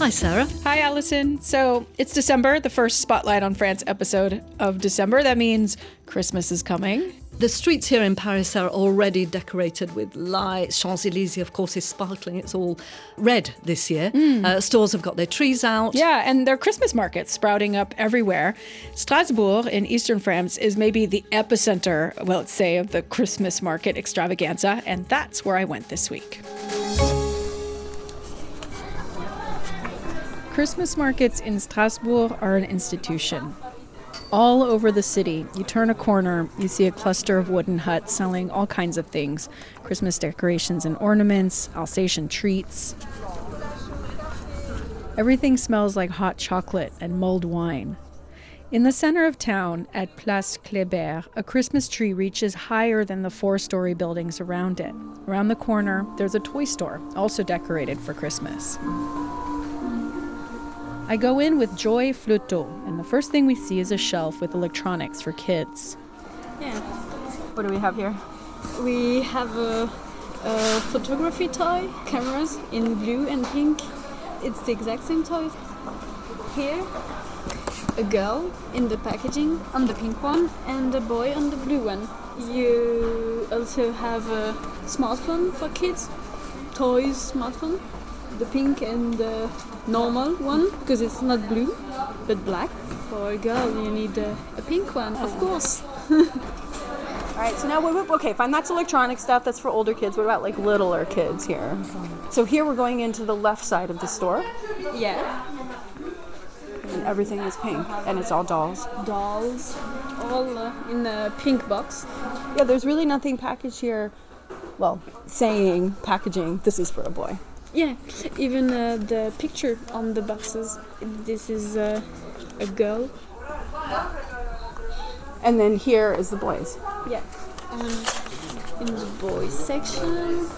Hi, Sarah. Hi, Alison. So it's December, the first Spotlight on France episode of December. That means Christmas is coming. The streets here in Paris are already decorated with lights. Champs-Élysées, of course, is sparkling. It's all red this year. Stores have got their trees out. Yeah, and there are Christmas markets sprouting up everywhere. Strasbourg in eastern France is maybe the epicenter, well, let's say, of the Christmas market extravaganza, and that's where I went this week. Christmas markets in Strasbourg are an institution. All over the city, you turn a corner, you see a cluster of wooden huts selling all kinds of things. Christmas decorations and ornaments, Alsatian treats. Everything smells like hot chocolate and mulled wine. In the center of town, at Place Kléber, a Christmas tree reaches higher than the 4-story buildings around it. Around the corner, there's a toy store, also decorated for Christmas. I go in with Joy Fleuteau, and the first thing we see is a shelf with electronics for kids. Yeah. What do we have here? We have a photography toy, cameras in blue and pink. It's the exact same toys. Here, a girl in the packaging on the pink one and a boy on the blue one. You also have a smartphone for kids, toys smartphone. The pink and the normal one, because it's not blue, but black. For a girl, you need a pink one, of course. All right, so now, okay, fine, that's electronic stuff, that's for older kids. What about, like, littler kids here? So here we're going into the left side of the store. Yeah. And everything is pink, and it's all dolls. Dolls, all in a pink box. Yeah, there's really nothing packaged here, well, saying, packaging, this is for a boy. Yeah, even the picture on the boxes. This is a girl. And then here is the boys. Yeah. In the boys section,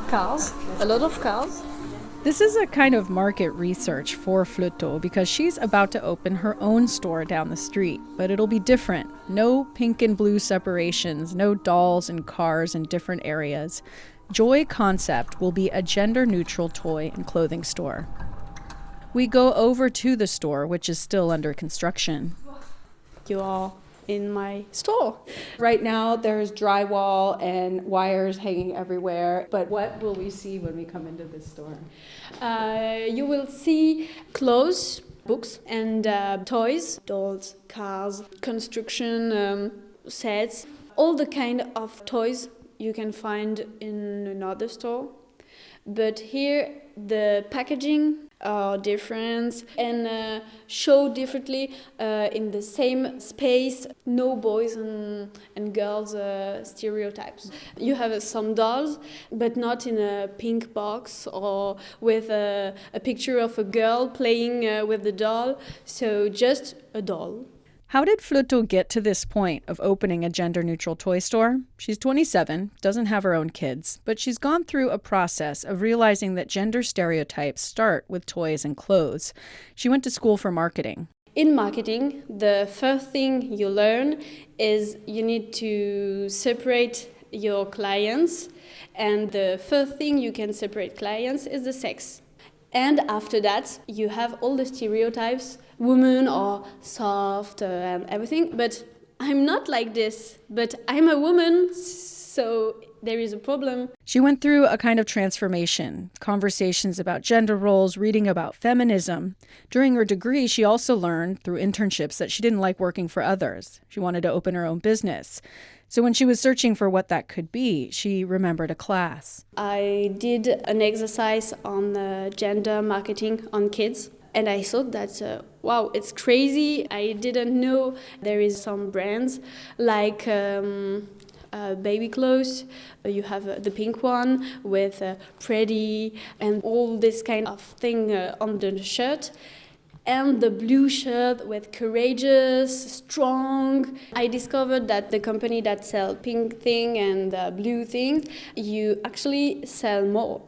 cars. A lot of cars. This is a kind of market research for Fleuteau because she's about to open her own store down the street, but it'll be different. No pink and blue separations, no dolls and cars in different areas. Joy Concept will be a gender-neutral toy and clothing store. We go over to the store, which is still under construction. You are in my store. Right now, there's drywall and wires hanging everywhere. But what will we see when we come into this store? You will see clothes, books, and toys, dolls, cars, construction sets, all the kind of toys you can find in another store. But here the packaging are different and show differently in the same space. No boys and girls stereotypes. You have some dolls, but not in a pink box or with a picture of a girl playing with the doll. So just a doll. How did Fleuteau get to this point of opening a gender-neutral toy store? She's 27, doesn't have her own kids, but she's gone through a process of realizing that gender stereotypes start with toys and clothes. She went to school for marketing. In marketing, the first thing you learn is you need to separate your clients, and the first thing you can separate clients is the sex. And after that, you have all the stereotypes. Women are soft and everything, but I'm not like this. But I'm a woman, so there is a problem. She went through a kind of transformation, conversations about gender roles, reading about feminism. During her degree, she also learned through internships that she didn't like working for others. She wanted to open her own business. So when she was searching for what that could be, she remembered a class. I did an exercise on gender marketing on kids. And I thought that, wow, it's crazy. I didn't know there is some brands like baby clothes. You have the pink one with pretty and all this kind of thing on the shirt. And the blue shirt with courageous, strong. I discovered that the company that sell pink thing and blue things, you actually sell more.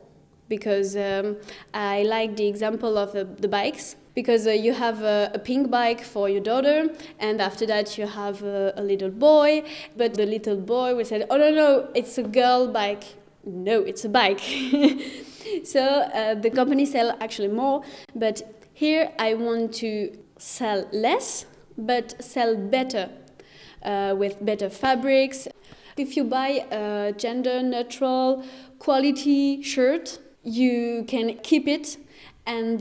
Because I like the example of the bikes. Because you have a pink bike for your daughter, and after that you have a little boy. But the little boy will say, oh no, it's a girl bike. No, it's a bike. So the company sell actually more, but here I want to sell less, but sell better, with better fabrics. If you buy a gender-neutral quality shirt, you can keep it and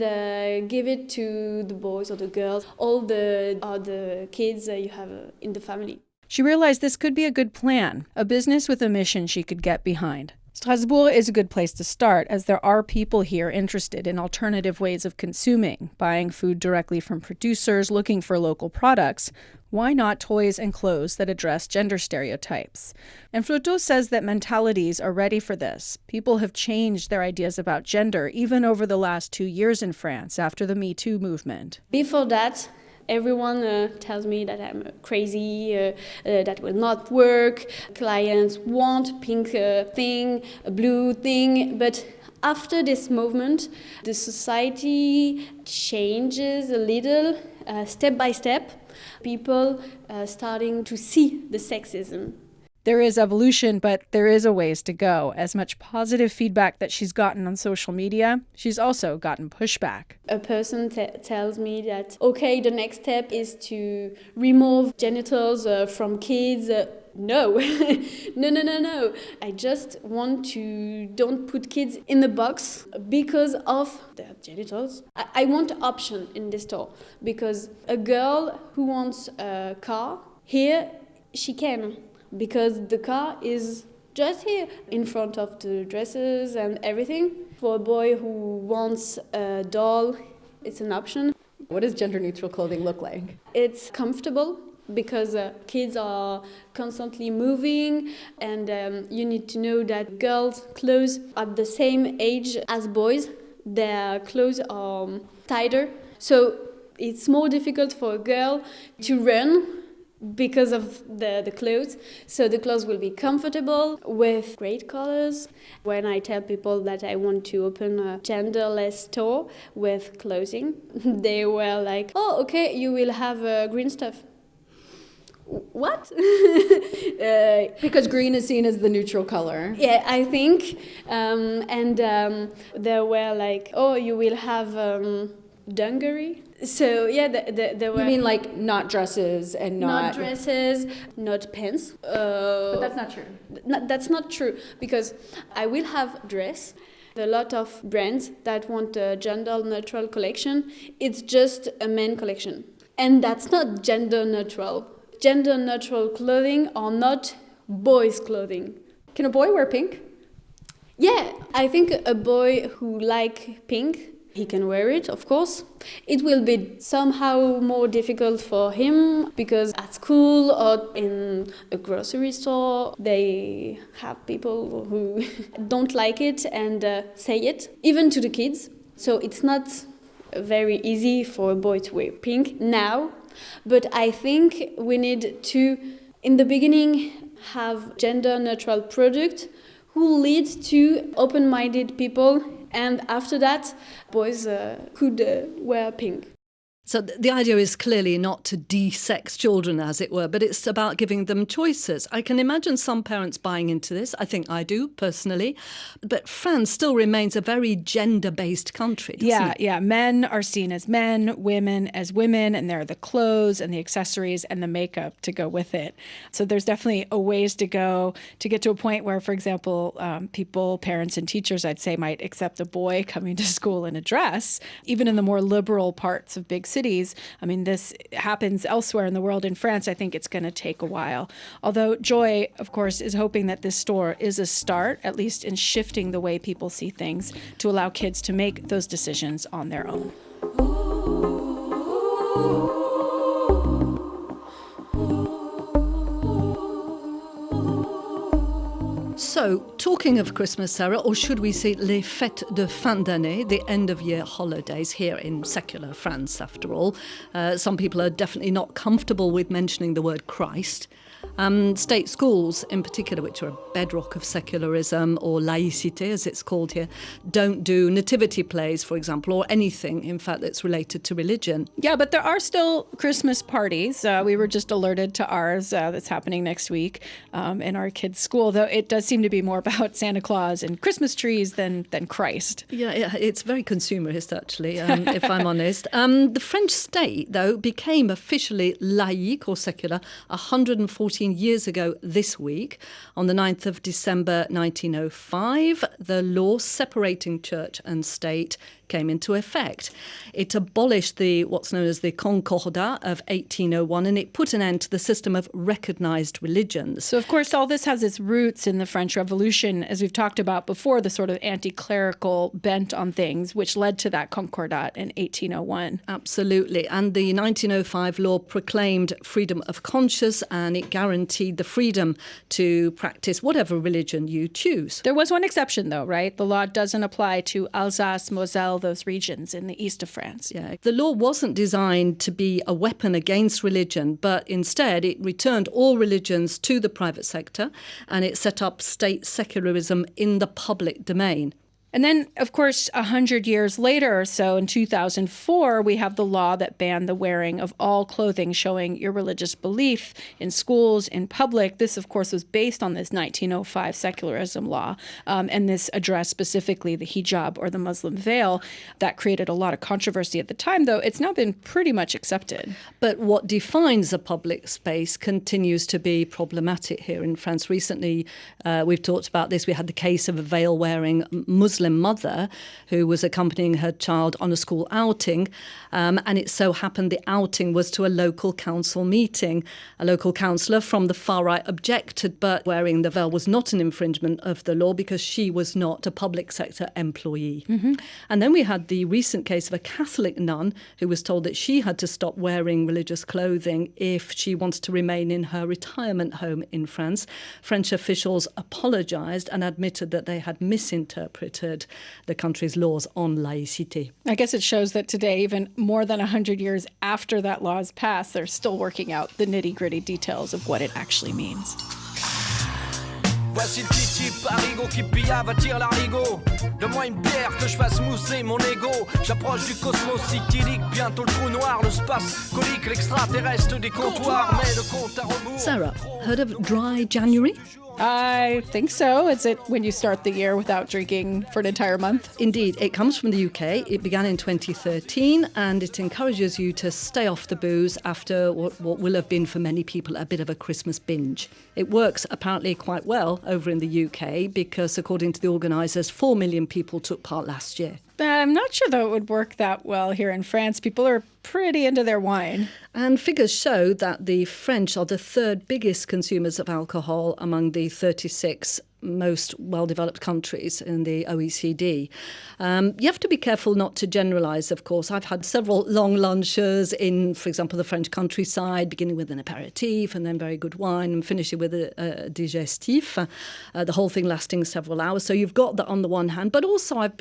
give it to the boys or the girls, all the kids you have in the family. She realized this could be a good plan, a business with a mission she could get behind. Strasbourg is a good place to start, as there are people here interested in alternative ways of consuming, buying food directly from producers, looking for local products. Why not toys and clothes that address gender stereotypes? And Flotteau says that mentalities are ready for this. People have changed their ideas about gender, even over the last 2 years in France, after the Me Too movement. Before that, everyone tells me that I'm crazy, that will not work. Clients want pink thing, a blue thing, but after this movement, the society changes a little, step by step. People starting to see the sexism. There is evolution, but there is a ways to go. As much positive feedback that she's gotten on social media, she's also gotten pushback. A person tells me that, okay, the next step is to remove genitals from kids. No, no. I just want to don't put kids in the box because of their genitals. I want option in the store because a girl who wants a car, here she can. Because the car is just here in front of the dresses and everything. For a boy who wants a doll, it's an option. What does gender-neutral clothing look like? It's comfortable because kids are constantly moving, and you need to know that girls' clothes at the same age as boys, their clothes are tighter. So it's more difficult for a girl to run because of the clothes. So the clothes will be comfortable with great colors. When I tell people that I want to open a genderless store with clothing, they were like, oh, okay, you will have green stuff. What? Because green is seen as the neutral color. Yeah, I think. They were like, oh, you will have dungaree. So yeah, there were. You mean like not dresses and not dresses, not pants. But that's not true. That's not true because I will have dress. A lot of brands that want a gender neutral collection. It's just a men collection, and that's not gender neutral. Gender neutral clothing are not boys' clothing. Can a boy wear pink? Yeah, I think a boy who like pink, he can wear it, of course. It will be somehow more difficult for him because at school or in a grocery store, they have people who don't like it and say it, even to the kids. So it's not very easy for a boy to wear pink now. But I think we need to, in the beginning, have gender-neutral products who lead to open-minded people, and after that, boys could wear pink. So the idea is clearly not to de-sex children, as it were, but it's about giving them choices. I can imagine some parents buying into this. I think I do, personally. But France still remains a very gender-based country, doesn't it? Yeah. Men are seen as men, women as women, and there are the clothes and the accessories and the makeup to go with it. So there's definitely a ways to go to get to a point where, for example, people, parents and teachers, I'd say, might accept a boy coming to school in a dress, even in the more liberal parts of big cities. I mean, this happens elsewhere in the world. In France, I think it's going to take a while. Although Joy, of course, is hoping that this store is a start, at least in shifting the way people see things, to allow kids to make those decisions on their own. So, talking of Christmas, Sarah, or should we say les fêtes de fin d'année, the end-of-year holidays here in secular France, after all. Some people are definitely not comfortable with mentioning the word Christ. State schools, in particular, which are a bedrock of secularism, or laïcité, as it's called here, don't do nativity plays, for example, or anything, in fact, that's related to religion. Yeah, but there are still Christmas parties. We were just alerted to ours that's happening next week in our kids' school, though it does seem to be more about Santa Claus and Christmas trees than Christ. Yeah, it's very consumerist, actually, if I'm honest. The French state, though, became officially laïque or secular 114 years ago this week. On the 9th of December 1905, the law separating church and state came into effect. It abolished what's known as the Concordat of 1801, and it put an end to the system of recognised religions. So, of course, all this has its roots in the French Revolution, as we've talked about before, the sort of anti-clerical bent on things, which led to that Concordat in 1801. Absolutely. And the 1905 law proclaimed freedom of conscience, and it guaranteed the freedom to practice whatever religion you choose. There was one exception, though, right? The law doesn't apply to Alsace, Moselle, those regions in the east of France. Yeah. The law wasn't designed to be a weapon against religion, but instead it returned all religions to the private sector, and it set up state secularism in the public domain. And then, of course, 100 years later or so, in 2004, we have the law that banned the wearing of all clothing showing your religious belief in schools, in public. This, of course, was based on this 1905 secularism law. And this addressed specifically the hijab, or the Muslim veil. That created a lot of controversy at the time, though it's now been pretty much accepted. But what defines a public space continues to be problematic here in France. Recently, we've talked about this. We had the case of a veil-wearing Muslim mother who was accompanying her child on a school outing, and it so happened the outing was to a local council meeting. A local councillor from the far right objected, but wearing the veil was not an infringement of the law because she was not a public sector employee. Mm-hmm. And then we had the recent case of a Catholic nun who was told that she had to stop wearing religious clothing if she wanted to remain in her retirement home in France. French officials apologised and admitted that they had misinterpreted the country's laws on laïcité. I guess it shows that today, even more than 100 years after that law is passed, they're still working out the nitty-gritty details of what it actually means. Voici le titi parigo qui pilla va tire l'arigot. Donne-moi une bière que je fasse mousser mon ego. J'approche du cosmos cyclique, bientôt le trou noir, le space colique, l'extraterrestre des comptoirs, mais le compte à rebours. Sarah, heard of dry January? I think so. Is it when you start the year without drinking for an entire month? Indeed. It comes from the UK. It began in 2013, and it encourages you to stay off the booze after what will have been for many people a bit of a Christmas binge. It works apparently quite well over in the UK because, according to the organisers, 4 million people took part last year. I'm not sure, though, it would work that well here in France. People are pretty into their wine. And figures show that the French are the third biggest consumers of alcohol among the 36 most well-developed countries in the OECD. You have to be careful not to generalise, of course. I've had several long lunches in, for example, the French countryside, beginning with an aperitif and then very good wine and finishing with a digestif, the whole thing lasting several hours. So you've got that on the one hand. But also I've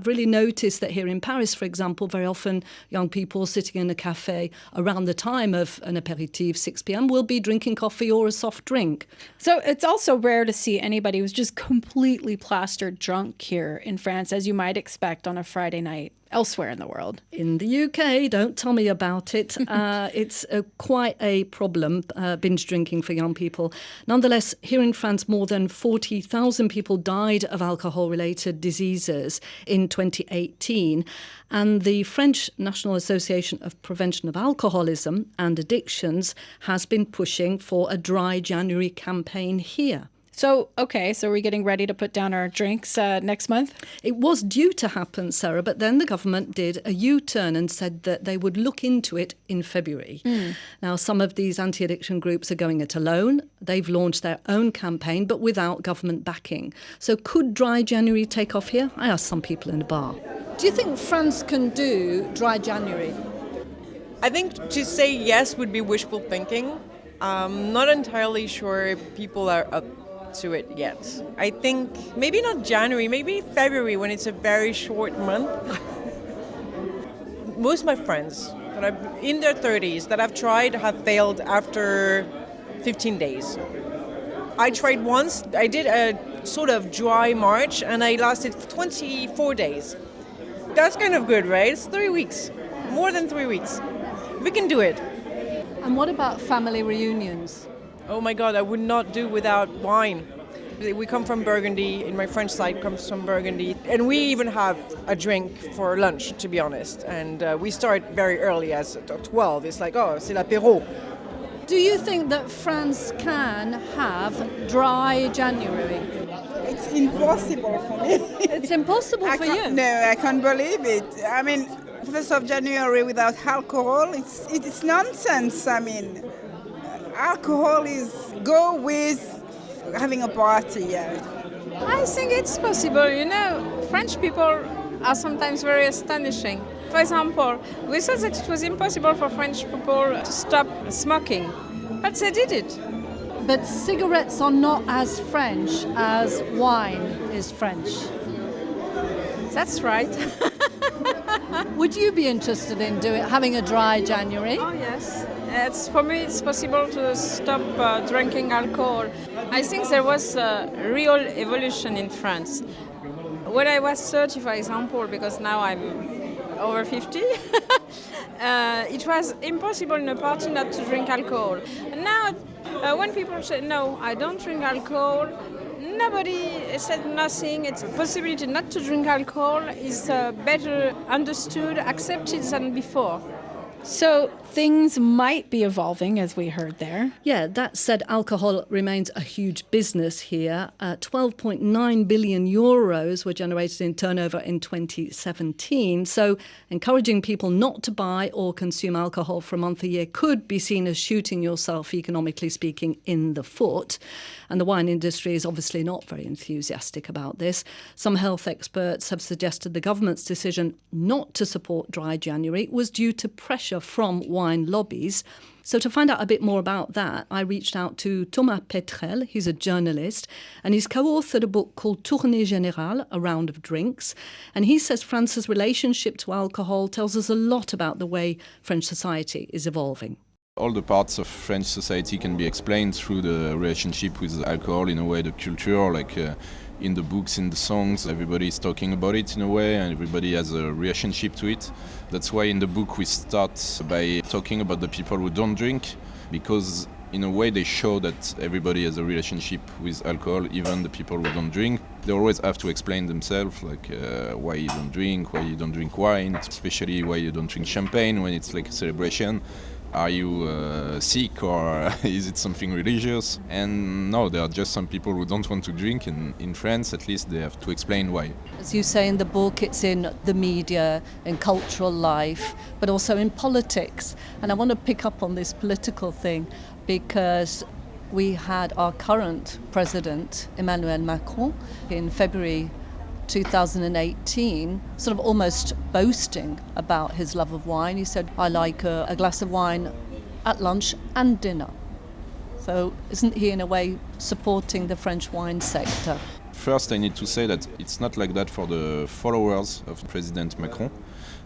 really noticed that here in Paris, for example, very often young people sitting in a cafe around the time of an aperitif, 6 p.m, will be drinking coffee or a soft drink. So it's also rare to see anybody who's just completely plastered drunk here in France, as you might expect on a Friday night elsewhere in the world. In the UK, don't tell me about it. It's quite a problem, binge drinking for young people. Nonetheless, here in France, more than 40,000 people died of alcohol-related diseases in 2018. And the French National Association of Prevention of Alcoholism and Addictions has been pushing for a dry January campaign here. So we're getting ready to put down our drinks next month? It was due to happen, Sarah, but then the government did a U-turn and said that they would look into it in February. Now, some of these anti-addiction groups are going it alone. They've launched their own campaign, but without government backing. So could dry January take off here? I asked some people in a bar. Do you think France can do dry January? I think to say yes would be wishful thinking. I'm not entirely sure people are up to it yet. I think maybe not January, maybe February when it's a very short month. Most of my friends that are in their 30s that I've tried have failed after 15 days. I tried once, I did a sort of dry March and I lasted 24 days. That's kind of good, right? It's 3 weeks, more than 3 weeks. We can do it. And what about family reunions? Oh my God, I would not do without wine. We come from Burgundy, and my French side comes from Burgundy. And we even have a drink for lunch, to be honest. And we start very early, as at 12. It's like, oh, c'est l'apéro. Do you think that France can have dry January? It's impossible for me. It's impossible for you? No, I can't believe it. I mean, 1st of January without alcohol, it's nonsense. I mean, alcohol is go with having a party. Yeah. I think it's possible. You know, French people are sometimes very astonishing. For example, we thought that it was impossible for French people to stop smoking, but they did it. But cigarettes are not as French as wine is French. That's right. Would you be interested in having a dry January? Oh yes. For me, it's possible to stop drinking alcohol. I think there was a real evolution in France. When I was 30, for example, because now I'm over 50, it was impossible in a party not to drink alcohol. And now, when people say, no, I don't drink alcohol, nobody said nothing. It's a possibility not to drink alcohol is better understood, accepted than before. So things might be evolving, as we heard there. Yeah, that said, alcohol remains a huge business here. 12.9 billion euros were generated in turnover in 2017. So encouraging people not to buy or consume alcohol for a month a year could be seen as shooting yourself, economically speaking, in the foot. And the wine industry is obviously not very enthusiastic about this. Some health experts have suggested the government's decision not to support Dry January was due to pressure from wine lobbies. So to find out a bit more about that, I reached out to Thomas Petrel. He's a journalist, and he's co-authored a book called Tournée Générale, A Round of Drinks. And he says France's relationship to alcohol tells us a lot about the way French society is evolving. All the parts of French society can be explained through the relationship with alcohol, in a way, the culture, like in the books, in the songs, everybody is talking about it in a way, and everybody has a relationship to it. That's why in the book we start by talking about the people who don't drink, because in a way they show that everybody has a relationship with alcohol, even the people who don't drink. They always have to explain themselves, like why you don't drink wine, especially why you don't drink champagne when it's like a celebration. Are you sick, or is it something religious? And no, there are just some people who don't want to drink. In France, at least, they have to explain why. As you say in the book, it's in the media, in cultural life, but also in politics. And I want to pick up on this political thing because we had our current president, Emmanuel Macron, in February 2018, sort of almost boasting about his love of wine. He said, I like a glass of wine at lunch and dinner. So isn't he in a way supporting the French wine sector? First, I need to say that it's not like that for the followers of President Macron,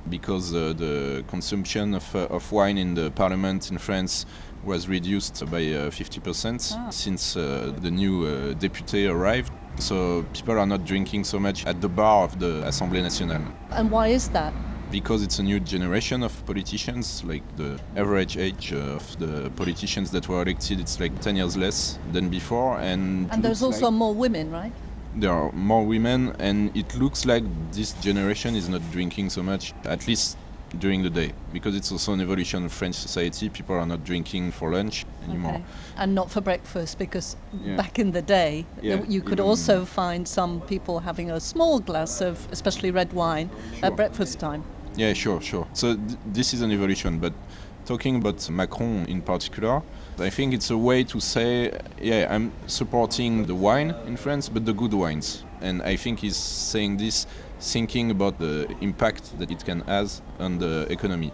because the consumption of wine in the parliament in France was reduced by 50% since the new deputy arrived. So people are not drinking so much at the bar of the Assemblée Nationale. And why is that? Because it's a new generation of politicians. Like the average age of the politicians that were elected, it's like 10 years less than before. And there's also more women, right? There are more women, and it looks like this generation is not drinking so much, at least during the day, because it's also an evolution of French society. People are not drinking for lunch anymore. Okay. And not for breakfast, because back in the day, you could even also find some people having a small glass of, especially red wine, at breakfast time. Yeah, sure. So this is an evolution, but talking about Macron in particular, I think it's a way to say, I'm supporting the wine in France, but the good wines. And I think he's saying this thinking about the impact that it can have on the economy.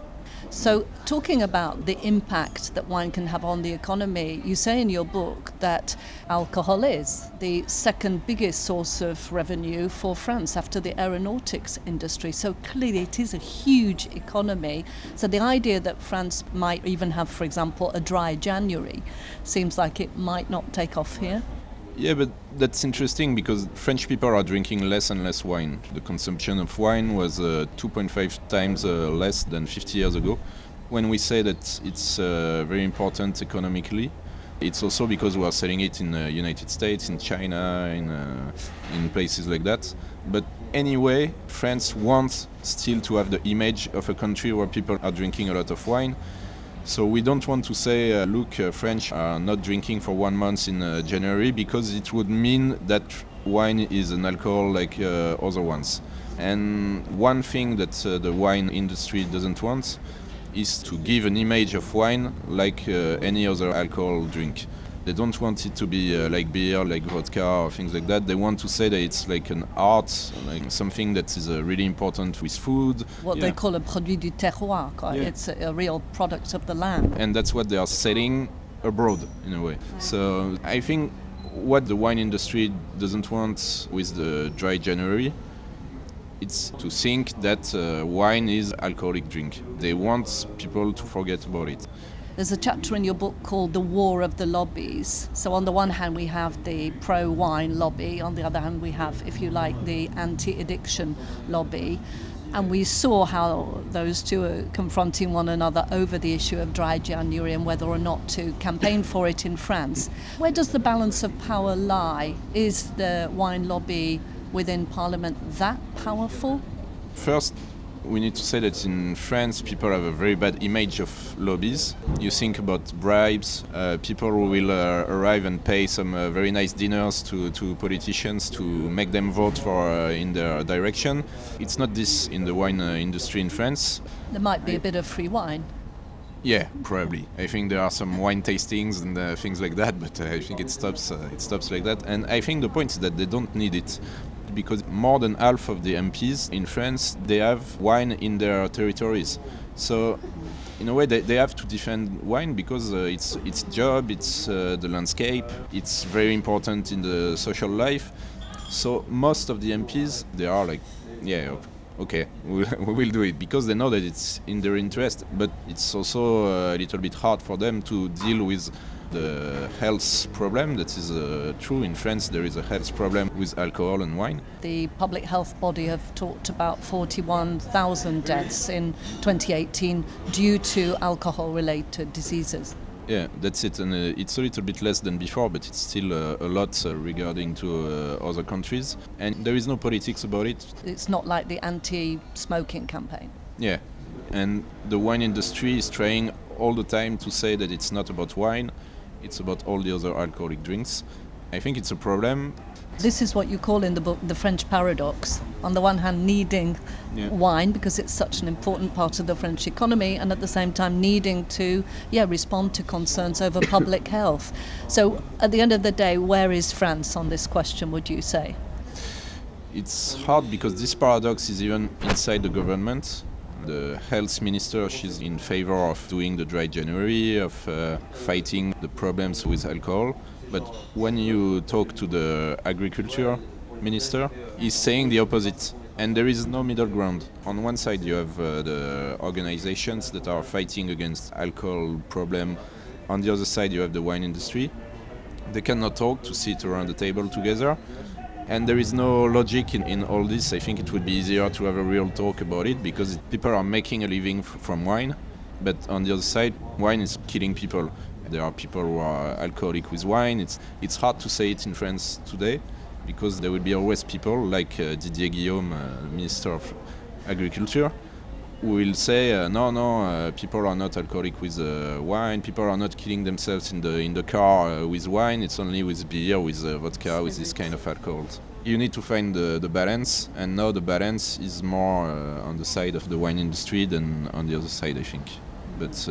So talking about the impact that wine can have on the economy, you say in your book that alcohol is the second biggest source of revenue for France after the aeronautics industry. So clearly it is a huge economy. So the idea that France might even have, for example, a dry January seems like it might not take off here. Yeah, but that's interesting because French people are drinking less and less wine. The consumption of wine was 2.5 times less than 50 years ago. When we say that it's very important economically, It's also because we are selling it in the United States, in China, in places like that. But anyway, France wants still to have the image of a country where people are drinking a lot of wine. So we don't want to say, look, French are not drinking for 1 month in January, because it would mean that wine is an alcohol like other ones. And one thing that the wine industry doesn't want is to give an image of wine like any other alcohol drink. They don't want it to be like beer, like vodka or things like that. They want to say that it's like an art, like something that is really important with food. What they call a produit du terroir. Yeah. It's a real product of the land. And that's what they are selling abroad in a way. So I think what the wine industry doesn't want with the dry January, it's to think that wine is alcoholic drink. They want people to forget about it. There's a chapter in your book called The War of the Lobbies. So on the one hand we have the pro-wine lobby, on the other hand we have, if you like, the anti-addiction lobby. And we saw how those two are confronting one another over the issue of dry January and whether or not to campaign for it in France. Where does the balance of power lie? Is the wine lobby within Parliament that powerful? First, we need to say that in France people have a very bad image of lobbies. You think about bribes, people who will arrive and pay some very nice dinners to politicians to make them vote for in their direction. It's not this in the wine industry in France. There might be a bit of free wine. Yeah, probably. I think there are some wine tastings and things like that, but I think it stops like that. And I think the point is that they don't need it, because more than half of the MPs in France, they have wine in their territories. So in a way they have to defend wine because it's job, it's the landscape, it's very important in the social life. So most of the MPs, they are like, yeah, okay, we will do it, because they know that it's in their interest. But it's also a little bit hard for them to deal with the health problem. That is true. In France there is a health problem with alcohol and wine. The public health body have talked about 41,000 deaths in 2018 due to alcohol-related diseases. Yeah, that's it. And it's a little bit less than before, but it's still a lot regarding to other countries. And there is no politics about it. It's not like the anti-smoking campaign. Yeah, and the wine industry is trying all the time to say that it's not about wine, it's about all the other alcoholic drinks. I think it's a problem. This is what you call in the book the French paradox. On the one hand, needing wine because it's such an important part of the French economy, and at the same time needing to respond to concerns over public health. So at the end of the day, where is France on this question, would you say? It's hard because this paradox is even inside the government. The health minister, she's in favor of doing the dry January, of fighting the problems with alcohol. But when you talk to the agriculture minister, he's saying the opposite. And there is no middle ground. On one side you have the organizations that are fighting against alcohol problem. On the other side you have the wine industry. They cannot talk to sit around the table together. And there is no logic in all this. I think it would be easier to have a real talk about it, because people are making a living from wine. But on the other side, wine is killing people. There are people who are alcoholic with wine. It's hard to say it in France today, because there will be always people like Didier Guillaume, Minister of Agriculture, who will say, no, people are not alcoholic with wine, people are not killing themselves in the car with wine, it's only with beer, with vodka, with this kind of alcohols. You need to find the balance, and now the balance is more on the side of the wine industry than on the other side, I think. But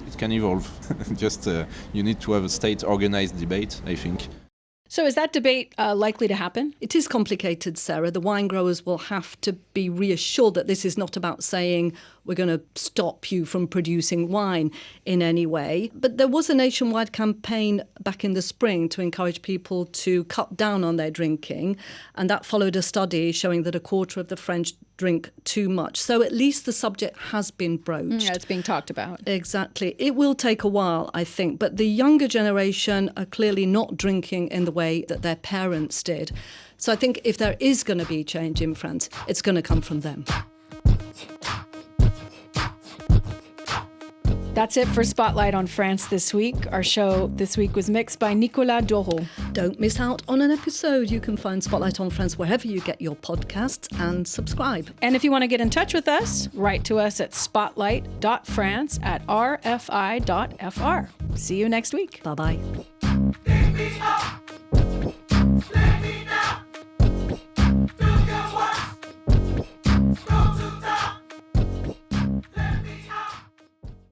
it can evolve. Just you need to have a state-organized debate, I think. So is that debate likely to happen? It is complicated, Sarah. The wine growers will have to be reassured that this is not about saying we're going to stop you from producing wine in any way. But there was a nationwide campaign back in the spring to encourage people to cut down on their drinking. And that followed a study showing that a quarter of the French drink too much. So at least the subject has been broached. Yeah, it's being talked about. Exactly. It will take a while, I think. But the younger generation are clearly not drinking in the way that their parents did. So I think if there is going to be change in France, it's going to come from them. That's it for Spotlight on France this week. Our show this week was mixed by Nicolas Doro. Don't miss out on an episode. You can find Spotlight on France wherever you get your podcasts and subscribe. And if you want to get in touch with us, write to us at spotlight.france@rfi.fr. See you next week. Bye-bye.